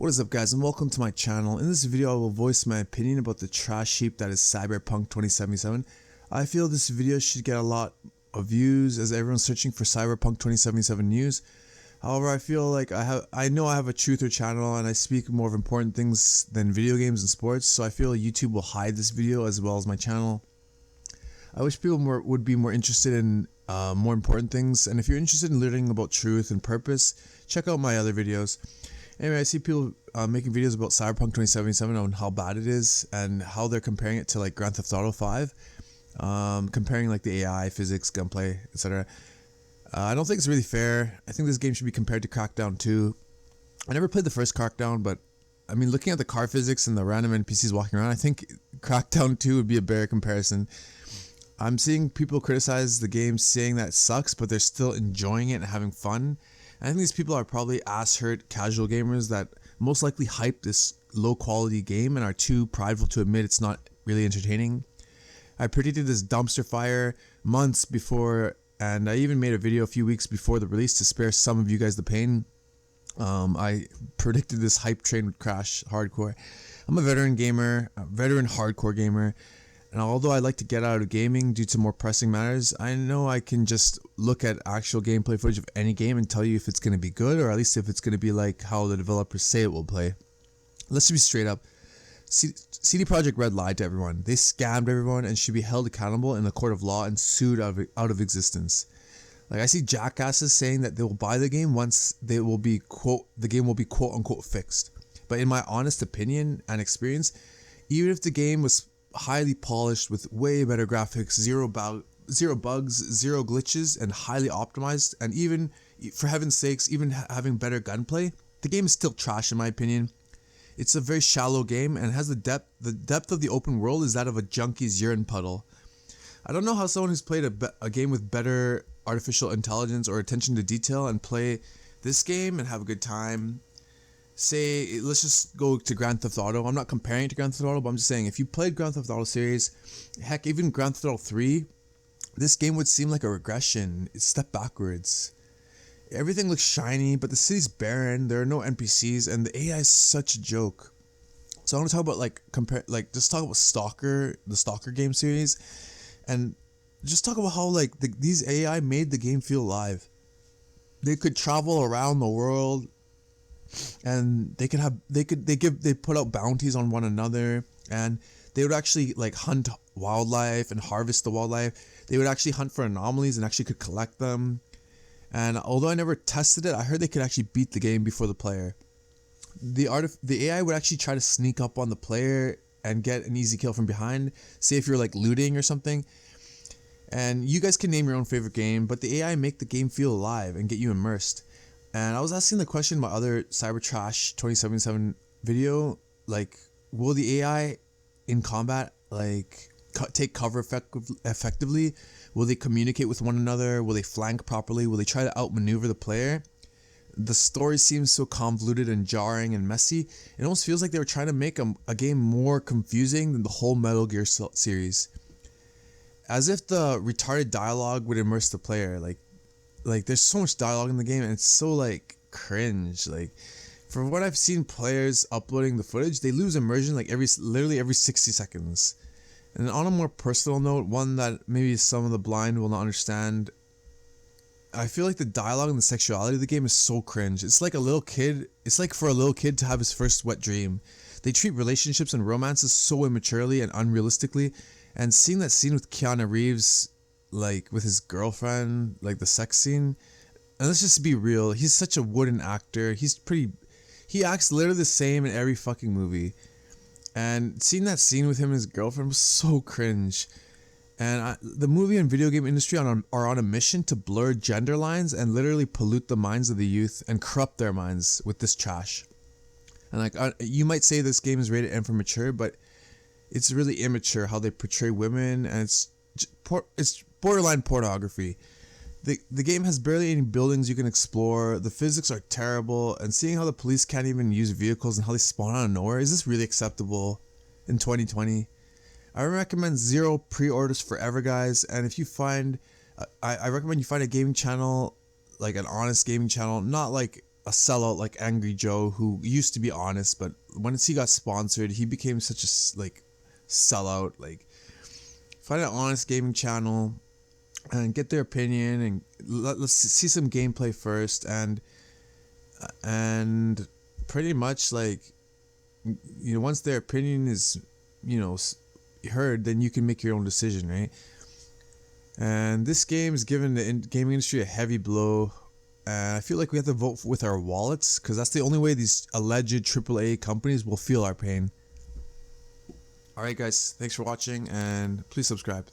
What is up, guys, and welcome to my channel. In this video I will voice my opinion about the trash heap that is Cyberpunk 2077. I feel this video should get a lot of views as everyone's searching for Cyberpunk 2077 news. However, I feel like I know I have a truther channel and I speak more of important things than video games and sports, so I feel YouTube will hide this video as well as my channel. I wish people would be more interested in more important things, and if you're interested in learning about truth and purpose, check out my other videos. Anyway, I see people making videos about Cyberpunk 2077 on how bad it is and how they're comparing it to like Grand Theft Auto 5, comparing like the AI, physics, gunplay, etc. I don't think it's really fair. I think this game should be compared to Crackdown 2. I never played the first Crackdown, but I mean, looking at the car physics and the random NPCs walking around, I think Crackdown 2 would be a better comparison. I'm seeing people criticize the game saying that it sucks, but they're still enjoying it and having fun. And I think these people are probably ass-hurt casual gamers that most likely hype this low-quality game and are too prideful to admit it's not really entertaining. I predicted this dumpster fire months before, and I even made a video a few weeks before the release to spare some of you guys the pain. I predicted this hype train would crash hardcore. I'm a veteran gamer, a veteran hardcore gamer. And although I like to get out of gaming due to more pressing matters, I know I can just look at actual gameplay footage of any game and tell you if it's going to be good, or at least if it's going to be like how the developers say it will play. Let's just be straight up. CD Projekt Red lied to everyone. They scammed everyone and should be held accountable in a court of law and sued out of existence. Like, I see jackasses saying that they will buy the game once the game will be quote unquote fixed. But in my honest opinion and experience, even if the game was highly polished with way better graphics, zero bugs, zero glitches, and highly optimized, and even, for heaven's sakes, even having better gunplay, the game is still trash in my opinion. It's a very shallow game and has the depth of the open world is that of a junkie's urine puddle. I don't know how someone who's played a game with better artificial intelligence or attention to detail and play this game and have a good time. Say, let's just go to Grand Theft Auto. I'm not comparing it to Grand Theft Auto, but I'm just saying, if you played Grand Theft Auto series, heck, even Grand Theft Auto 3, this game would seem like a regression. It's a step backwards. Everything looks shiny, but the city's barren, there are no NPCs, and the AI is such a joke. So I want to talk about, just talk about the Stalker game series, and just talk about how, these AI made the game feel alive. They could travel around the world, and they put out bounties on one another, and they would actually hunt wildlife and harvest the wildlife. They would actually hunt for anomalies and actually could collect them. And although I never tested it, I heard they could actually beat the game before the player. The AI would actually try to sneak up on the player and get an easy kill from behind, say if you're looting or something. And you guys can name your own favorite game, but the AI make the game feel alive and get you immersed. And I was asking the question in my other cybertrash 2077 video, will the AI in combat take cover effectively? Will they communicate with one another? Will they flank properly? Will they try to outmaneuver the player? The story seems so convoluted and jarring and messy. It almost feels like they were trying to make a game more confusing than the whole Metal Gear series. As if the retarded dialogue would immerse the player. There's so much dialogue in the game and it's so cringe. From what I've seen players uploading the footage, they lose immersion literally every 60 seconds. And on a more personal note, one that maybe some of the blind will not understand, I feel like the dialogue and the sexuality of the game is so cringe. It's like for a little kid to have his first wet dream. They treat relationships and romances so immaturely and unrealistically, and seeing that scene with Keanu Reeves, with his girlfriend, the sex scene, and let's just be real, he's such a wooden actor. He acts literally the same in every fucking movie. And seeing that scene with him and his girlfriend was so cringe. And the movie and video game industry are on a mission to blur gender lines and literally pollute the minds of the youth and corrupt their minds with this trash. And you might say this game is rated M for mature, but it's really immature how they portray women, and it's borderline pornography. The game has barely any buildings you can explore, the physics are terrible, and seeing how the police can't even use vehicles and how they spawn out of nowhere, is this really acceptable in 2020? I recommend zero pre-orders forever, guys, and if you find, I recommend you find a gaming channel, an honest gaming channel, not a sellout like Angry Joe, who used to be honest, but once he got sponsored, he became such a sellout. Like, find an honest gaming channel and get their opinion, and let's see some gameplay first, and pretty much like, you know, once their opinion is, you know, heard, then you can make your own decision, right? And this game is giving the gaming industry a heavy blow. And I feel like we have to vote with our wallets, because that's the only way these alleged AAA companies will feel our pain. Alright guys, thanks for watching, and please subscribe.